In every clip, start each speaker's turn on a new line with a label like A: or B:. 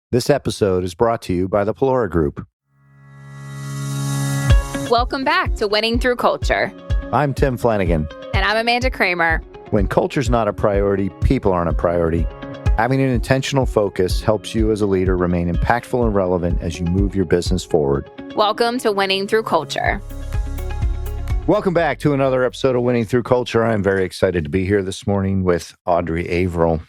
A: This episode is brought to you by the Pelora Group.
B: Welcome back to Winning Through Culture.
A: I'm Tim Flanagan.
B: And I'm Amanda Kramer.
A: When culture's not a priority, people aren't a priority. Having an intentional focus helps you as a leader remain impactful and relevant as you move your business forward.
B: Welcome to Winning Through Culture.
A: Welcome back to another episode of Winning Through Culture. I'm very excited to be here this morning with Audrey Averill.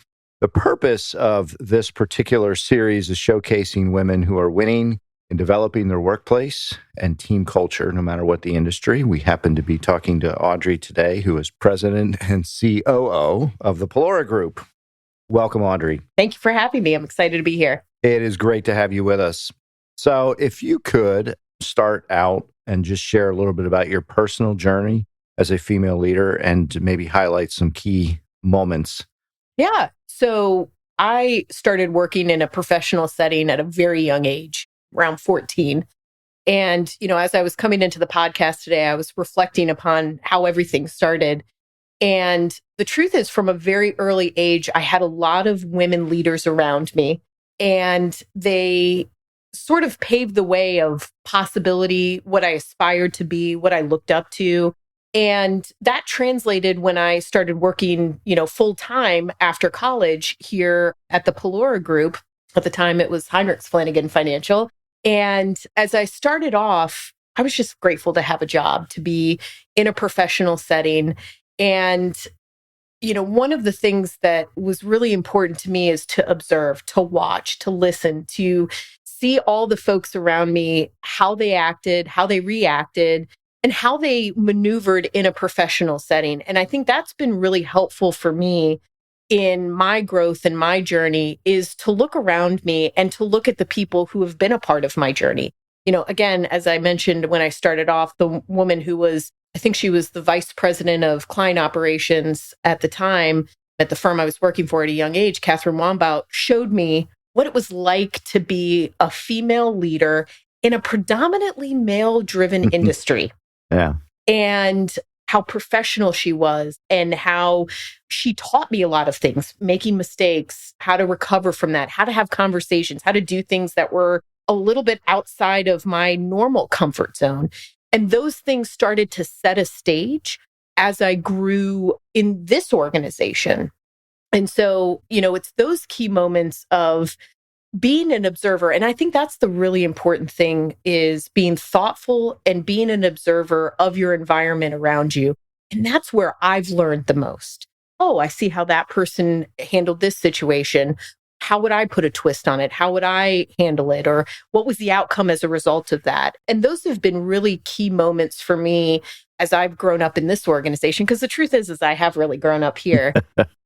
A: The purpose of this particular series is showcasing women who are winning in developing their workplace and team culture, no matter what the industry. We happen to be talking to Audrey today, who is president and COO of the Pelora Group. Welcome, Audrey.
C: Thank you for having me. I'm excited to be here.
A: It is great to have you with us. So if you could start out and just share a little bit about your personal journey as a female leader and maybe highlight some key moments.
C: Yeah. So I started working in a professional setting at a very young age, around 14. And, as I was coming into the podcast today, I was reflecting upon how everything started. And the truth is, from a very early age, I had a lot of women leaders around me, and they sort of paved the way of possibility, what I aspired to be, what I looked up to. And that translated when I started working, full time after college here at the Pelora Group. At the time, it was Heinrichs Flanagan Financial. And as I started off, I was just grateful to have a job, to be in a professional setting. And, one of the things that was really important to me is to observe, to watch, to listen, to see all the folks around me, how they acted, how they reacted, and how they maneuvered in a professional setting. And I think that's been really helpful for me in my growth and my journey, is to look around me and to look at the people who have been a part of my journey. Again, as I mentioned when I started off, the woman who was, I think she was the vice president of client operations at the time at the firm I was working for at a young age, Catherine Wambaut, showed me what it was like to be a female leader in a predominantly male-driven industry.
A: Yeah.
C: And how professional she was, and how she taught me a lot of things, making mistakes, how to recover from that, how to have conversations, how to do things that were a little bit outside of my normal comfort zone. And those things started to set a stage as I grew in this organization. And so, it's those key moments of being an observer. And I think that's the really important thing, is being thoughtful and being an observer of your environment around you. And that's where I've learned the most. Oh, I see how that person handled this situation. How would I put a twist on it? How would I handle it? Or what was the outcome as a result of that? And those have been really key moments for me as I've grown up in this organization. Because the truth is I have really grown up here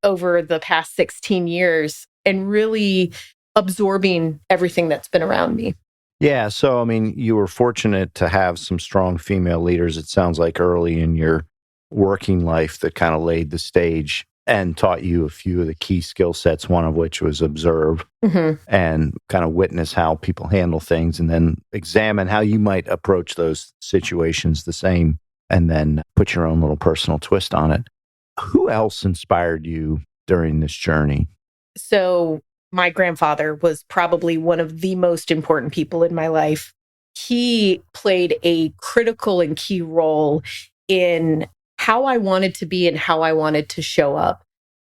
C: over the past 16 years and really absorbing everything that's been around me.
A: Yeah. So, you were fortunate to have some strong female leaders, it sounds like, early in your working life that kind of laid the stage and taught you a few of the key skill sets, one of which was observe and kind of witness how people handle things, and then examine how you might approach those situations the same, and then put your own little personal twist on it. Who else inspired you during this journey?
C: So, my grandfather was probably one of the most important people in my life. He played a critical and key role in how I wanted to be and how I wanted to show up.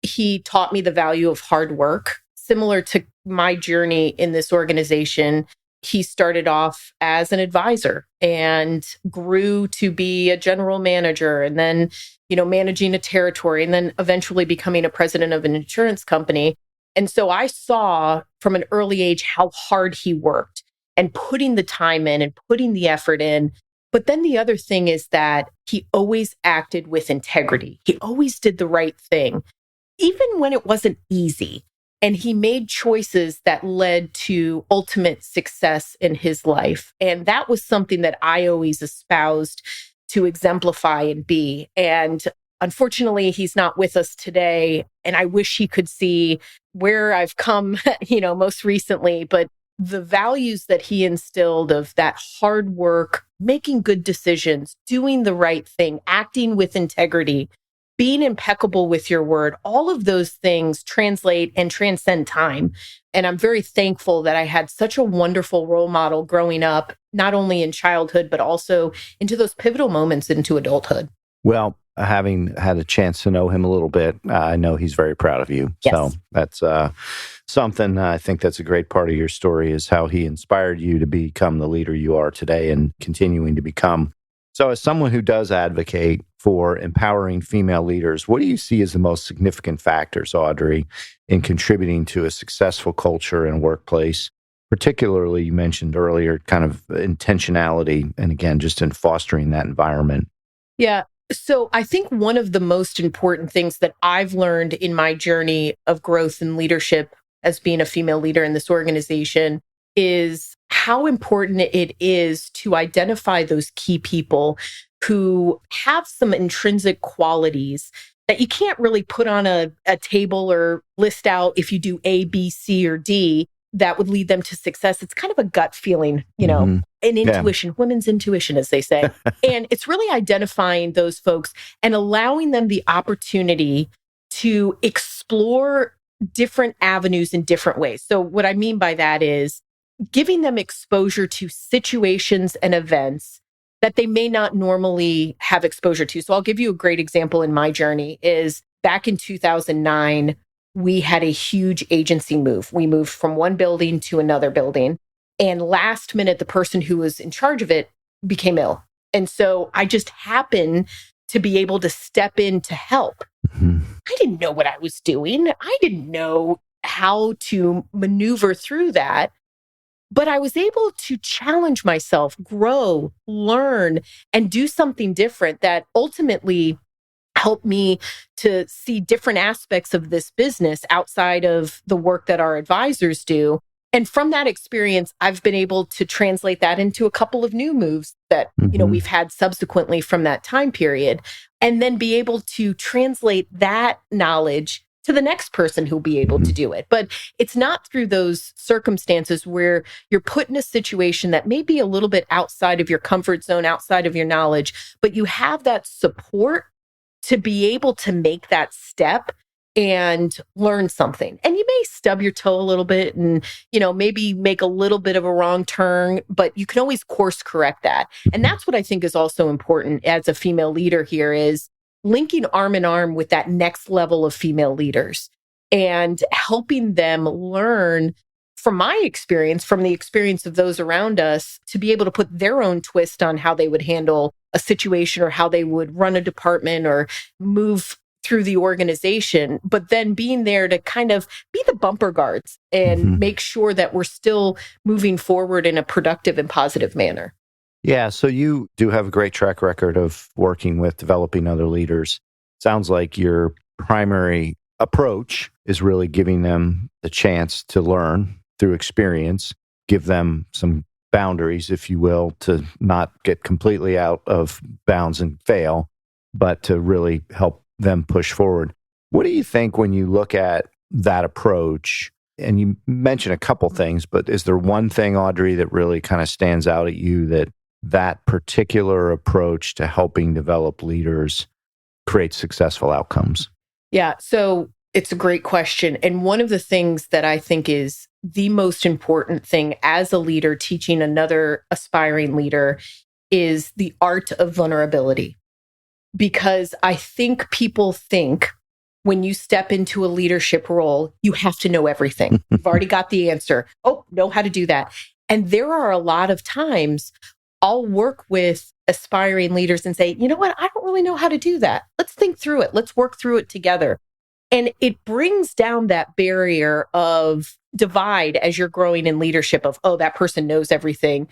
C: He taught me the value of hard work. Similar to my journey in this organization, he started off as an advisor and grew to be a general manager, and then, managing a territory, and then eventually becoming a president of an insurance company. And so I saw from an early age how hard he worked and putting the time in and putting the effort in. But then the other thing is that he always acted with integrity. He always did the right thing, even when it wasn't easy. And he made choices that led to ultimate success in his life. And that was something that I always espoused to exemplify and be. And unfortunately, he's not with us today. And I wish he could see where I've come, most recently. But the values that he instilled of that hard work, making good decisions, doing the right thing, acting with integrity, being impeccable with your word, all of those things translate and transcend time. And I'm very thankful that I had such a wonderful role model growing up, not only in childhood, but also into those pivotal moments into adulthood.
A: Well, having had a chance to know him a little bit, I know he's very proud of you.
C: Yes.
A: So that's something I think that's a great part of your story is how he inspired you to become the leader you are today and continuing to become. So as someone who does advocate for empowering female leaders, what do you see as the most significant factors, Audrey, in contributing to a successful culture and workplace? Particularly, you mentioned earlier, kind of intentionality, and again, just in fostering that environment.
C: Yeah. So I think one of the most important things that I've learned in my journey of growth and leadership as being a female leader in this organization is how important it is to identify those key people who have some intrinsic qualities that you can't really put on a table or list out if you do A, B, C, or D that would lead them to success. It's kind of a gut feeling, an intuition, women's intuition, as they say. And it's really identifying those folks and allowing them the opportunity to explore different avenues in different ways. So what I mean by that is giving them exposure to situations and events that they may not normally have exposure to. So I'll give you a great example in my journey is back in 2009, we had a huge agency move. We moved from one building to another building. And last minute, the person who was in charge of it became ill. And so I just happened to be able to step in to help. I didn't know what I was doing. I didn't know how to maneuver through that. But I was able to challenge myself, grow, learn, and do something different that ultimately helped me to see different aspects of this business outside of the work that our advisors do. And from that experience, I've been able to translate that into a couple of new moves that, we've had subsequently from that time period, and then be able to translate that knowledge to the next person who'll be able to do it. But it's not through those circumstances where you're put in a situation that may be a little bit outside of your comfort zone, outside of your knowledge, but you have that support to be able to make that step and learn something. And you may stub your toe a little bit and, maybe make a little bit of a wrong turn, but you can always course correct that. And that's what I think is also important as a female leader here is linking arm in arm with that next level of female leaders and helping them learn from my experience, from the experience of those around us, to be able to put their own twist on how they would handle a situation or how they would run a department or move through the organization, but then being there to kind of be the bumper guards and make sure that we're still moving forward in a productive and positive manner.
A: Yeah, so you do have a great track record of working with developing other leaders. Sounds like your primary approach is really giving them the chance to learn through experience, give them some boundaries, if you will, to not get completely out of bounds and fail, but to really help them push forward. What do you think when you look at that approach? And you mentioned a couple things, but is there one thing, Audrey, that really kind of stands out at you that particular approach to helping develop leaders create successful outcomes?
C: Yeah, so it's a great question. And one of the things that I think is the most important thing as a leader teaching another aspiring leader is the art of vulnerability. Because I think people think when you step into a leadership role, you have to know everything. You've already got the answer. Oh, know how to do that. And there are a lot of times I'll work with aspiring leaders and say, you know what? I don't really know how to do that. Let's think through it. Let's work through it together. And it brings down that barrier of divide as you're growing in leadership of, oh, that person knows everything.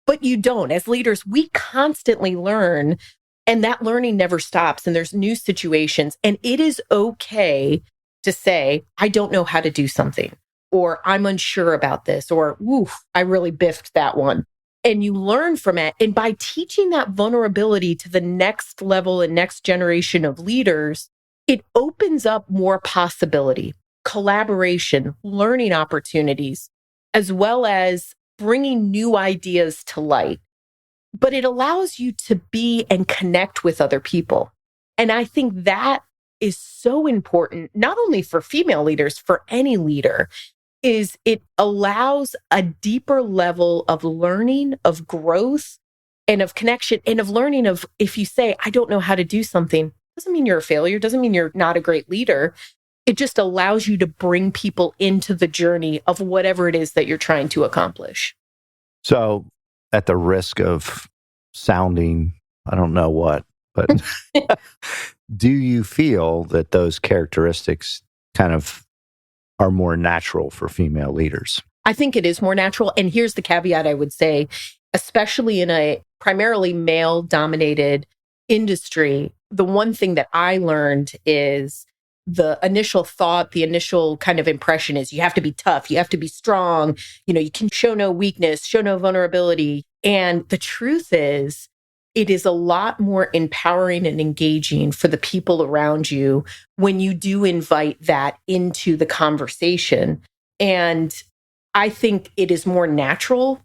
C: But you don't. As leaders, we constantly learn, and that learning never stops. And there's new situations. And it is okay to say, I don't know how to do something, or I'm unsure about this, or, woof, I really biffed that one. And you learn from it. And by teaching that vulnerability to the next level and next generation of leaders, it opens up more possibility, collaboration, learning opportunities, as well as bringing new ideas to light. But it allows you to be and connect with other people. And I think that is so important, not only for female leaders, for any leader, is it allows a deeper level of learning, of growth, and of connection, and of learning of, if you say, I don't know how to do something, doesn't mean you're a failure, doesn't mean you're not a great leader. It just allows you to bring people into the journey of whatever it is that you're trying to accomplish.
A: So, at the risk of sounding, I don't know what, but do you feel that those characteristics kind of are more natural for female leaders?
C: I think it is more natural. And here's the caveat I would say, especially in a primarily male-dominated industry, the one thing that I learned is the initial thought, the initial kind of impression is you have to be tough, you have to be strong, you can show no weakness, show no vulnerability. And the truth is, it is a lot more empowering and engaging for the people around you when you do invite that into the conversation. And I think it is more natural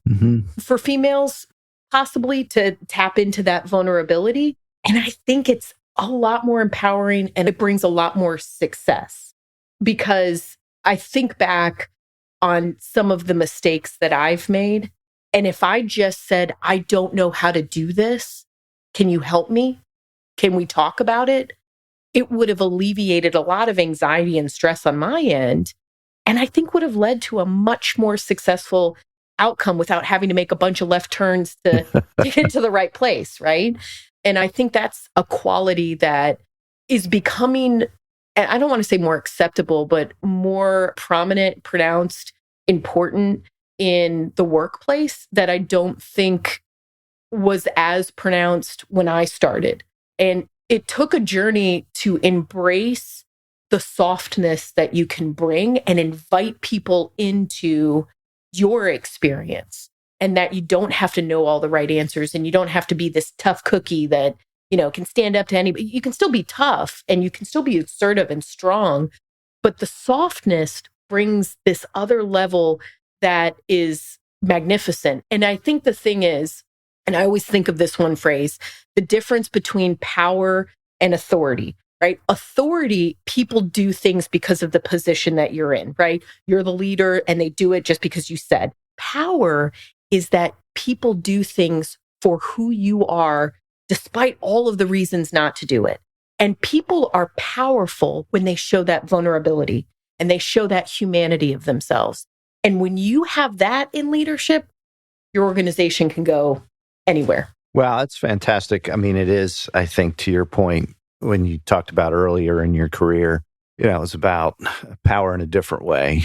C: for females possibly to tap into that vulnerability. And I think it's a lot more empowering and it brings a lot more success, because I think back on some of the mistakes that I've made. And if I just said, I don't know how to do this, can you help me? Can we talk about it? It would have alleviated a lot of anxiety and stress on my end. And I think would have led to a much more successful outcome without having to make a bunch of left turns to get to the right place, right? And I think that's a quality that is becoming, and I don't want to say more acceptable, but more prominent, pronounced, important in the workplace that I don't think was as pronounced when I started. And it took a journey to embrace the softness that you can bring and invite people into your experience, and that you don't have to know all the right answers and you don't have to be this tough cookie that, can stand up to anybody. You can still be tough and you can still be assertive and strong, but the softness brings this other level that is magnificent. And I think the thing is, and I always think of this one phrase, the difference between power and authority, right? Authority, people do things because of the position that you're in, right? You're the leader and they do it just because you said. Power is that people do things for who you are, despite all of the reasons not to do it. And people are powerful when they show that vulnerability and they show that humanity of themselves. And when you have that in leadership, your organization can go anywhere.
A: Well, that's fantastic. I mean, it is, I think, to your point, when you talked about earlier in your career, it was about power in a different way.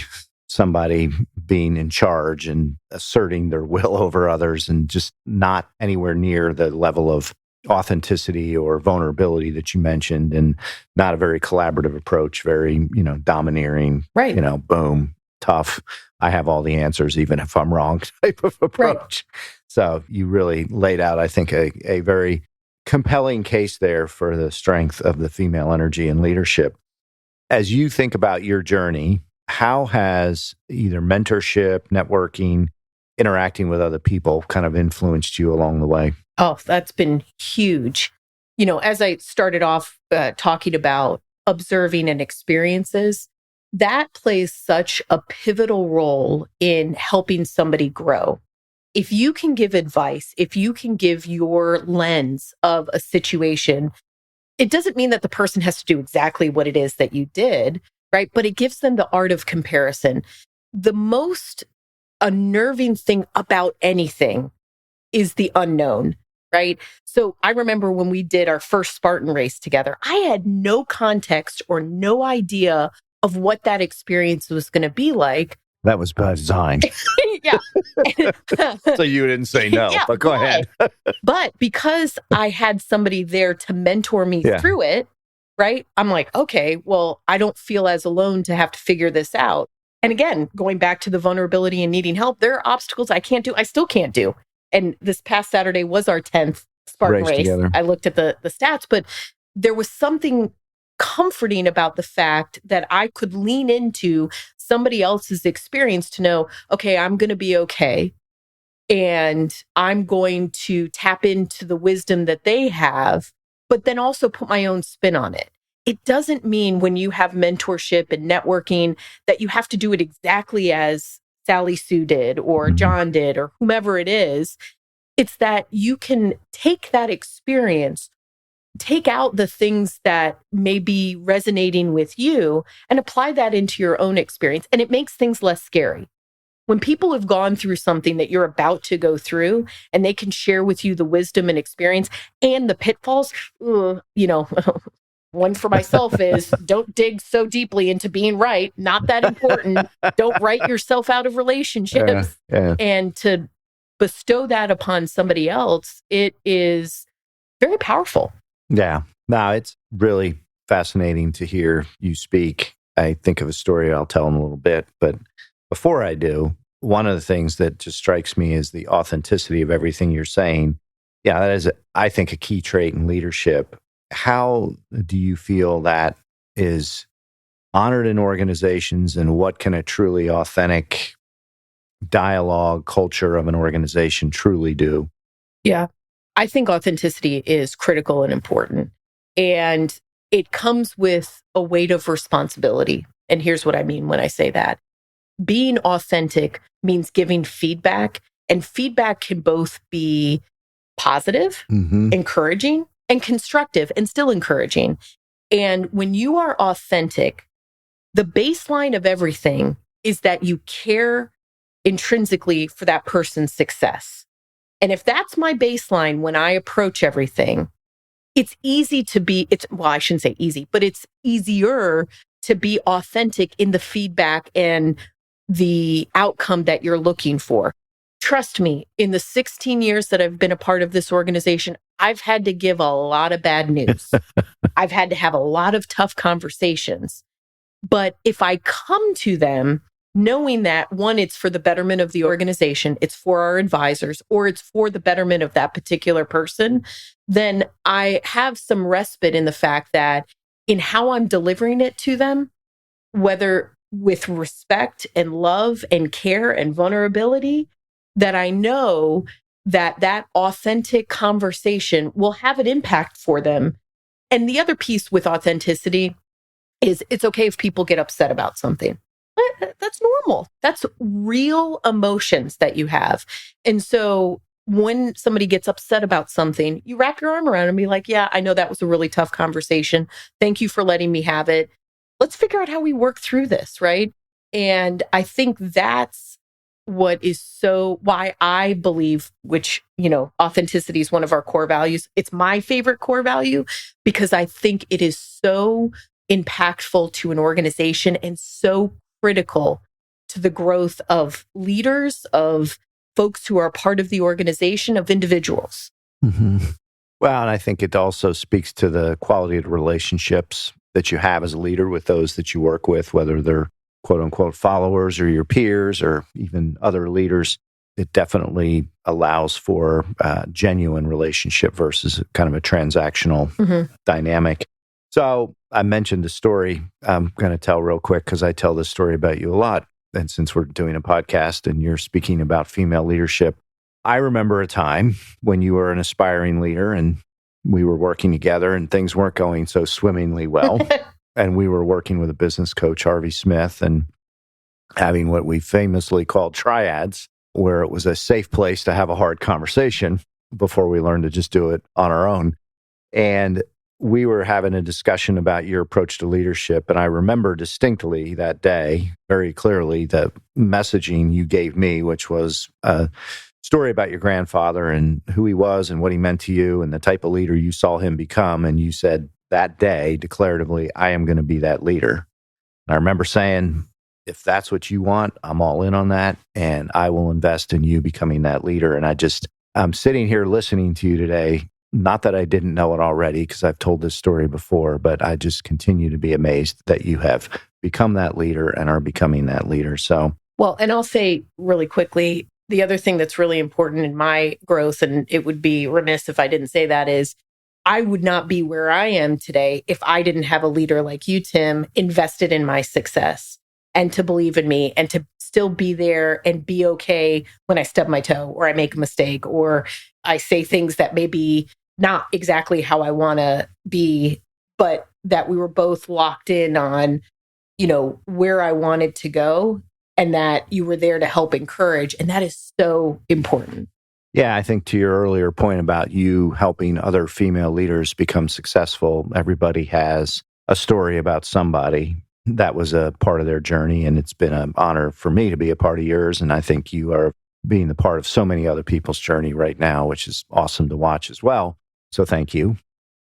A: Somebody being in charge and asserting their will over others and just not anywhere near the level of authenticity or vulnerability that you mentioned, and not a very collaborative approach, very, domineering,
C: right?
A: Boom, tough. I have all the answers, even if I'm wrong type of approach. Right. So you really laid out, I think, a very compelling case there for the strength of the female energy and leadership. As you think about your journey, how has either mentorship, networking, interacting with other people kind of influenced you along the way?
C: Oh, that's been huge. As I started off talking about observing and experiences, that plays such a pivotal role in helping somebody grow. If you can give advice, if you can give your lens of a situation, it doesn't mean that the person has to do exactly what it is that you did, right? But it gives them the art of comparison. The most unnerving thing about anything is the unknown, right? So I remember when we did our first Spartan race together, I had no context or no idea of what that experience was going to be like.
A: That was by design.
C: Yeah.
A: So you didn't say no,
C: yeah,
A: but go ahead.
C: But because I had somebody there to mentor me through it, right? I'm like, okay, well, I don't feel as alone to have to figure this out. And again, going back to the vulnerability and needing help, there are obstacles I still can't do. And this past Saturday was our 10th Spartan race. I looked at the stats, but there was something comforting about the fact that I could lean into somebody else's experience to know, okay, I'm going to be okay. And I'm going to tap into the wisdom that they have but then also put my own spin on it. It doesn't mean when you have mentorship and networking that you have to do it exactly as Sally Sue did or John did or whomever it is. It's that you can take that experience, take out the things that may be resonating with you and apply that into your own experience. And it makes things less scary. When people have gone through something that you're about to go through and they can share with you the wisdom and experience and the pitfalls, one for myself is don't dig so deeply into being right. Not that important. Don't write yourself out of relationships. And to bestow that upon somebody else, it is very powerful.
A: Yeah. No, it's really fascinating to hear you speak. I think of a story I'll tell in a little bit, but before I do, one of the things that just strikes me is the authenticity of everything you're saying. Yeah, that is, I think, a key trait in leadership. How do you feel that is honored in organizations, and what can a truly authentic dialogue culture of an organization truly do?
C: Yeah, I think authenticity is critical and important. And it comes with a weight of responsibility. And here's what I mean when I say that. Being authentic means giving feedback, and feedback can both be positive, encouraging, and constructive, and still encouraging. And when you are authentic, the baseline of everything is that you care intrinsically for that person's success. And if that's my baseline when I approach everything, it's easy to be, I shouldn't say easy, but it's easier to be authentic in the feedback and the outcome that you're looking for. Trust me, in the 16 years that I've been a part of this organization, I've had to give a lot of bad news. I've had to have a lot of tough conversations. But if I come to them knowing that, one, it's for the betterment of the organization, it's for our advisors, or it's for the betterment of that particular person, then I have some respite in the fact that in how I'm delivering it to them, whether with respect and love and care and vulnerability, that I know that that authentic conversation will have an impact for them. And the other piece with authenticity is it's okay if people get upset about something. That's normal. That's real emotions that you have. And so when somebody gets upset about something, you wrap your arm around and be like, yeah, I know that was a really tough conversation. Thank you for letting me have it. Let's figure out how we work through this, right? And I think that's what is why I believe, which, authenticity is one of our core values. It's my favorite core value because I think it is so impactful to an organization and so critical to the growth of leaders, of folks who are part of the organization, of individuals.
A: Well, and I think it also speaks to the quality of the relationships that you have as a leader with those that you work with, whether they're quote unquote followers or your peers or even other leaders. It definitely allows for genuine relationship versus kind of a transactional dynamic. So I mentioned a story I'm going to tell real quick because I tell this story about you a lot. And since we're doing a podcast and you're speaking about female leadership, I remember a time when you were an aspiring leader and we were working together and things weren't going so swimmingly well. And we were working with a business coach, Harvey Smith, and having what we famously called triads, where it was a safe place to have a hard conversation before we learned to just do it on our own. And we were having a discussion about your approach to leadership. And I remember distinctly that day, very clearly, the messaging you gave me, which was a story about your grandfather and who he was and what he meant to you and the type of leader you saw him become. And you said that day, declaratively, I am going to be that leader. And I remember saying, if that's what you want, I'm all in on that. And I will invest in you becoming that leader. And I'm sitting here listening to you today. Not that I didn't know it already, because I've told this story before, but I just continue to be amazed that you have become that leader and are becoming that leader. So,
C: well, and I'll say really quickly, the other thing that's really important in my growth, and it would be remiss if I didn't say that, is I would not be where I am today if I didn't have a leader like you, Tim, invested in my success and to believe in me and to still be there and be okay when I stub my toe or I make a mistake or I say things that maybe not exactly how I want to be, but that we were both locked in on, where I wanted to go, and that you were there to help encourage. And that is so important.
A: Yeah, I think to your earlier point about you helping other female leaders become successful, everybody has a story about somebody that was a part of their journey. And it's been an honor for me to be a part of yours. And I think you are being the part of so many other people's journey right now, which is awesome to watch as well. So thank you.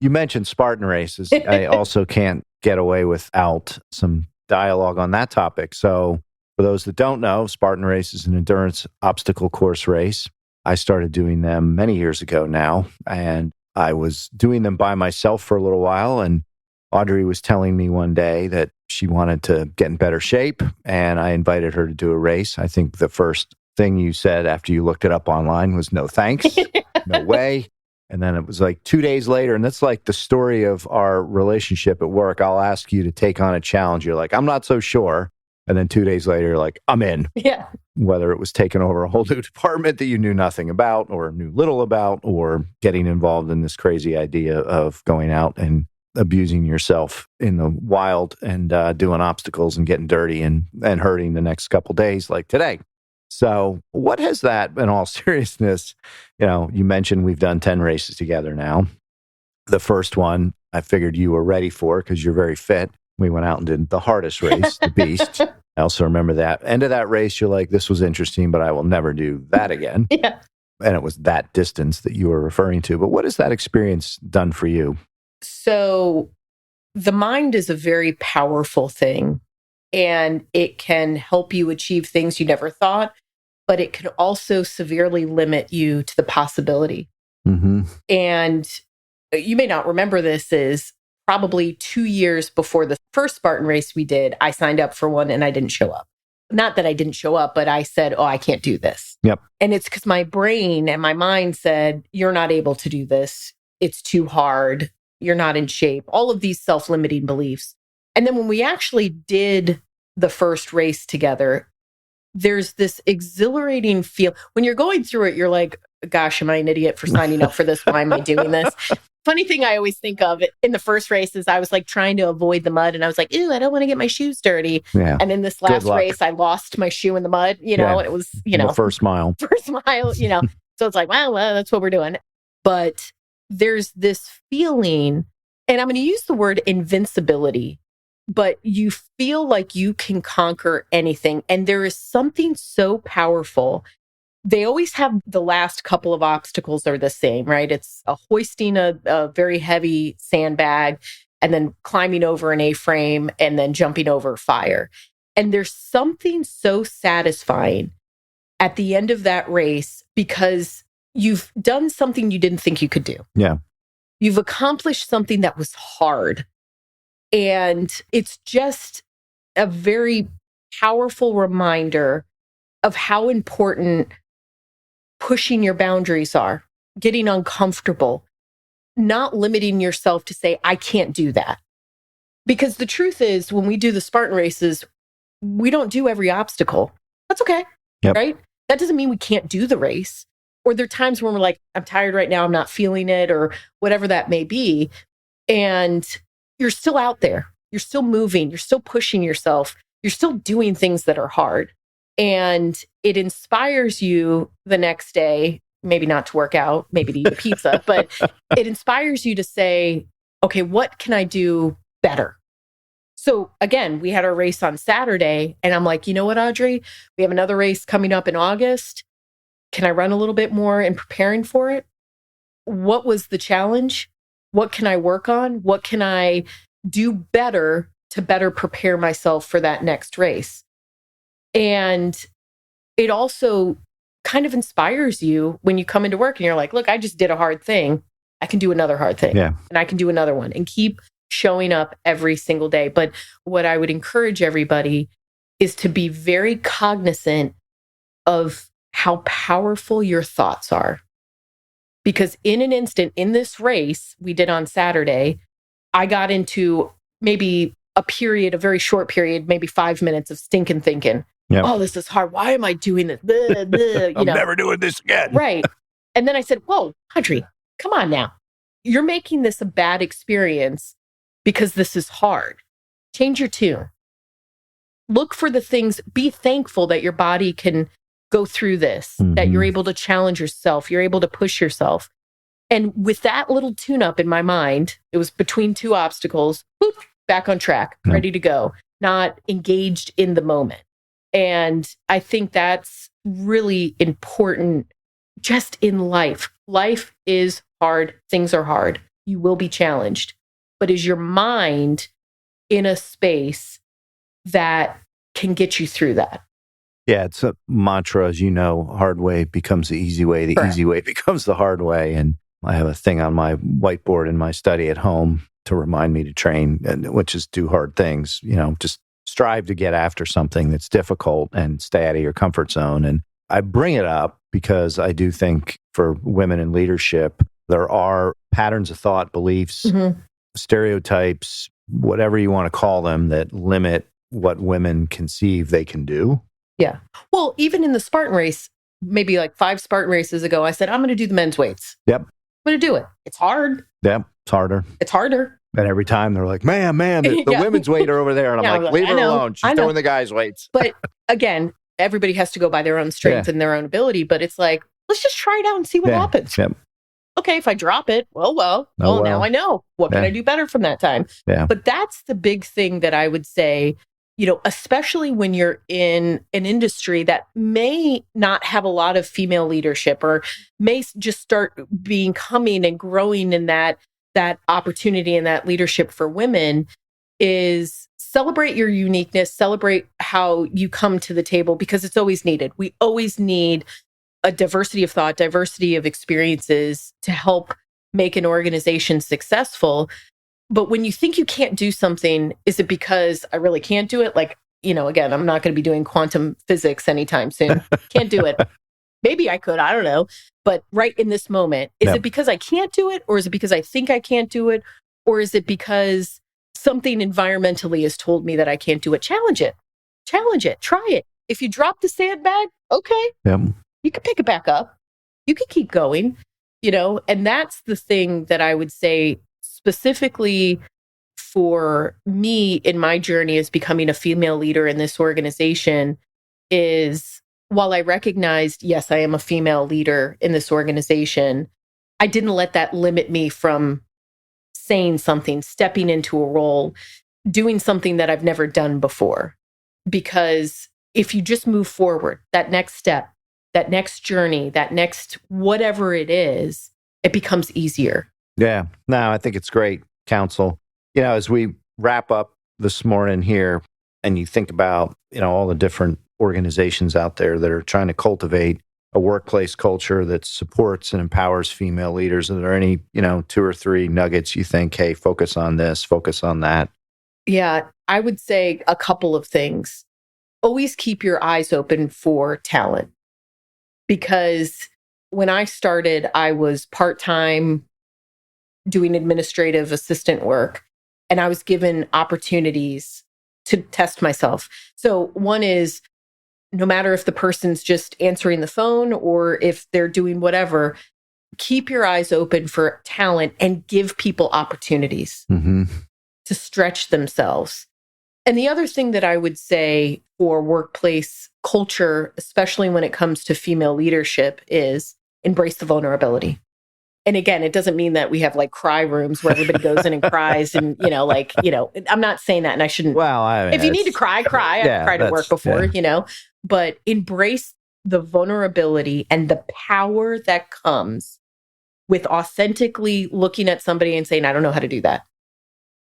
A: You mentioned Spartan races. I also can't get away without some dialogue on that topic. So for those that don't know, Spartan race is an endurance obstacle course race. I started doing them many years ago now, and I was doing them by myself for a little while. And Audrey was telling me one day that she wanted to get in better shape, and I invited her to do a race. I think the first thing you said after you looked it up online was no thanks, no way. And then it was like 2 days later, and that's like the story of our relationship at work. I'll ask you to take on a challenge. You're like, I'm not so sure. And then 2 days later, you're like, I'm in.
C: Yeah.
A: Whether it was taking over a whole new department that you knew nothing about or knew little about, or getting involved in this crazy idea of going out and abusing yourself in the wild and doing obstacles and getting dirty and hurting the next couple days like today. So what has that, in all seriousness, you mentioned we've done 10 races together now. The first one, I figured you were ready for because you're very fit. We went out and did the hardest race, the Beast. I also remember that end of that race, you're like, this was interesting, but I will never do that again.
C: Yeah.
A: And it was that distance that you were referring to. But what has that experience done for you?
C: So the mind is a very powerful thing, and it can help you achieve things you never thought, but it can also severely limit you to the possibility.
A: Mm-hmm.
C: And you may not remember this, is probably 2 years before the first Spartan race we did, I signed up for one and I didn't show up. Not that I didn't show up, but I said, I can't do this.
A: Yep.
C: And it's because my brain and my mind said, you're not able to do this. It's too hard. You're not in shape. All of these self-limiting beliefs. And then when we actually did the first race together, there's this exhilarating feel. When you're going through it, you're like, gosh, am I an idiot for signing up for this? Why am I doing this? Funny thing I always think of in the first race is I was like trying to avoid the mud, and I was like, ew, I don't want to get my shoes dirty.
A: Yeah.
C: And in this last race, I lost my shoe in the mud, and it was,
A: the first mile.
C: So it's like, well, that's what we're doing. But there's this feeling, and I'm going to use the word invincibility, but you feel like you can conquer anything. And there is something so powerful. They always have the last couple of obstacles are the same, right? It's hoisting a very heavy sandbag, and then climbing over an A-frame, and then jumping over fire. And there's something so satisfying at the end of that race because you've done something you didn't think you could do.
A: Yeah.
C: You've accomplished something that was hard. And it's just a very powerful reminder of how important pushing your boundaries are, getting uncomfortable, not limiting yourself to say, I can't do that. Because the truth is, when we do the Spartan races, we don't do every obstacle. That's okay, right? That doesn't mean we can't do the race. Or there are times when we're like, I'm tired right now, I'm not feeling it, or whatever that may be. And you're still out there. You're still moving. You're still pushing yourself. You're still doing things that are hard. And it inspires you the next day, maybe not to work out, maybe to eat a pizza, but it inspires you to say, okay, what can I do better? So again, we had our race on Saturday, and I'm like, you know what, Audrey? We have another race coming up in August. Can I run a little bit more in preparing for it? What was the challenge? What can I work on? What can I do better to better prepare myself for that next race? And it also kind of inspires you when you come into work and you're like, look, I just did a hard thing. I can do another hard thing.
A: Yeah.
C: And I can do another one, and keep showing up every single day. But what I would encourage everybody is to be very cognizant of how powerful your thoughts are. Because in an instant, in this race we did on Saturday, I got into maybe a very short period, maybe 5 minutes of stinking thinking. Yep. Oh, this is hard. Why am I doing this? Blah, blah,
A: I'm never doing this again.
C: Right. And then I said, whoa, Audrey, come on now. you're making this a bad experience because this is hard. Change your tune. Look for the things, be thankful that your body can go through this, that you're able to challenge yourself, you're able to push yourself. And with that little tune up in my mind, it was between two obstacles, whoop, back on track, ready to go, not engaged in the moment. And I think that's really important just in life. Life is hard. Things are hard. You will be challenged. But is your mind in a space that can get you through that?
A: Yeah, it's a mantra, as you know, hard way becomes the easy way. The easy way becomes the hard way. And I have a thing on my whiteboard in my study at home to remind me to train, which is do hard things, just strive to get after something that's difficult and stay out of your comfort zone. And I bring it up because I do think for women in leadership, there are patterns of thought, beliefs, stereotypes, whatever you want to call them, that limit what women conceive they can do.
C: Yeah. Well, even in the Spartan race, maybe like 5 Spartan races ago, I said, I'm going to do the men's weights.
A: Yep.
C: I'm going to do it. It's hard.
A: Yep. It's harder.
C: It's harder.
A: And every time they're like, man, the women's weight are over there. And I'm like, leave her alone. She's doing the guys' weights.
C: But again, everybody has to go by their own strength and their own ability. But it's like, let's just try it out and see what happens. Yep. Okay, if I drop it, well, now I know. What can I do better from that time?
A: Yeah.
C: But that's the big thing that I would say, especially when you're in an industry that may not have a lot of female leadership or may just start coming and growing in that opportunity and that leadership for women, is celebrate your uniqueness, celebrate how you come to the table, because it's always needed. We always need a diversity of thought, diversity of experiences to help make an organization successful. But when you think you can't do something, is it because I really can't do it? Like, again, I'm not going to be doing quantum physics anytime soon. Can't do it. Maybe I could, I don't know. But right in this moment, is it because I can't do it? Or is it because I think I can't do it? Or is it because something environmentally has told me that I can't do it? Challenge it. Try it. If you drop the sandbag, okay.
A: Yep.
C: You can pick it back up. You can keep going, and that's the thing that I would say specifically for me in my journey as becoming a female leader in this organization is, while I recognized, yes, I am a female leader in this organization, I didn't let that limit me from saying something, stepping into a role, doing something that I've never done before. Because if you just move forward, that next step, that next journey, that next whatever it is, it becomes easier.
A: Yeah. No, I think it's great counsel. As we wrap up this morning here and you think about, all the different organizations out there that are trying to cultivate a workplace culture that supports and empowers female leaders, are there any, 2 or 3 nuggets you think, hey, focus on this, focus on that?
C: Yeah, I would say a couple of things. Always keep your eyes open for talent. Because when I started, I was part-time doing administrative assistant work, and I was given opportunities to test myself. So one is, no matter if the person's just answering the phone or if they're doing whatever, keep your eyes open for talent and give people opportunities to stretch themselves. And the other thing that I would say for workplace culture, especially when it comes to female leadership, is embrace the vulnerability. And again, it doesn't mean that we have like cry rooms where everybody goes in and cries and, I'm not saying that, and I shouldn't.
A: Well, I mean,
C: if you need to cry. I've cried at work before, but embrace the vulnerability and the power that comes with authentically looking at somebody and saying, I don't know how to do that.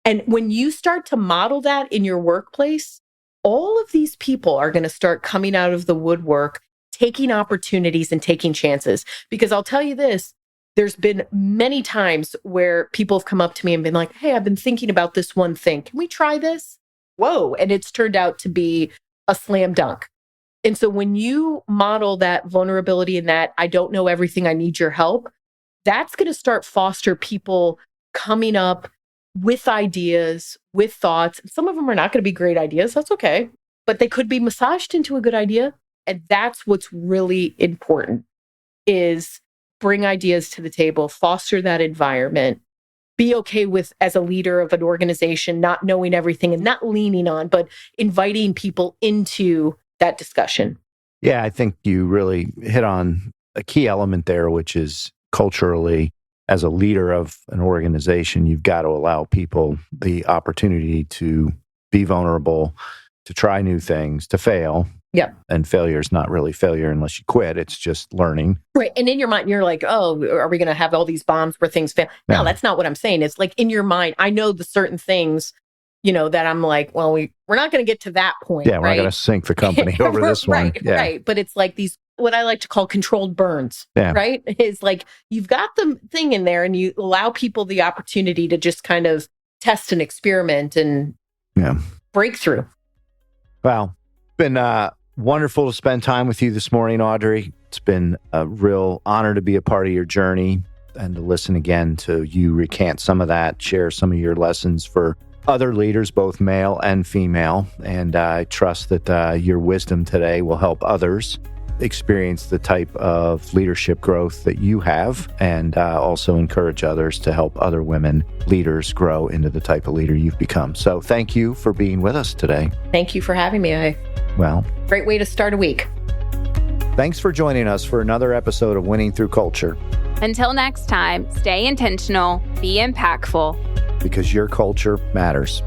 C: And when you start to model that in your workplace, all of these people are going to start coming out of the woodwork, taking opportunities and taking chances. Because I'll tell you this, there's been many times where people have come up to me and been like, hey, I've been thinking about this one thing. Can we try this? Whoa. And it's turned out to be a slam dunk. And so when you model that vulnerability and that I don't know everything, I need your help, that's going to start foster people coming up with ideas, with thoughts. Some of them are not going to be great ideas. That's okay. But they could be massaged into a good idea. And that's what's really important, is bring ideas to the table, foster that environment, be okay with, as a leader of an organization, not knowing everything and not leaning on, but inviting people into that discussion.
A: Yeah, I think you really hit on a key element there, which is culturally, as a leader of an organization, you've got to allow people the opportunity to be vulnerable, to try new things, to fail.
C: Yep.
A: And failure is not really failure unless you quit. It's just learning.
C: Right. And in your mind, you're like, oh, are we going to have all these bombs where things fail? No, that's not what I'm saying. It's like in your mind, I know the certain things, that I'm like, well, we're not going to get to that point.
A: Yeah, we're not going to sink the company over this one.
C: Right,
A: yeah.
C: right. But it's like these, what I like to call controlled burns,
A: yeah.
C: right? It's like you've got the thing in there and you allow people the opportunity to just kind of test and experiment and break through.
A: Wow. It's been wonderful to spend time with you this morning, Audrey. It's been a real honor to be a part of your journey and to listen again to you recant some of that, share some of your lessons for other leaders, both male and female. And I trust that your wisdom today will help others experience the type of leadership growth that you have, and also encourage others to help other women leaders grow into the type of leader you've become. So thank you for being with us today.
C: Thank you for having me. Great way to start a week.
A: Thanks for joining us for another episode of Winning Through Culture.
B: Until next time, stay intentional, be impactful,
A: because your culture matters.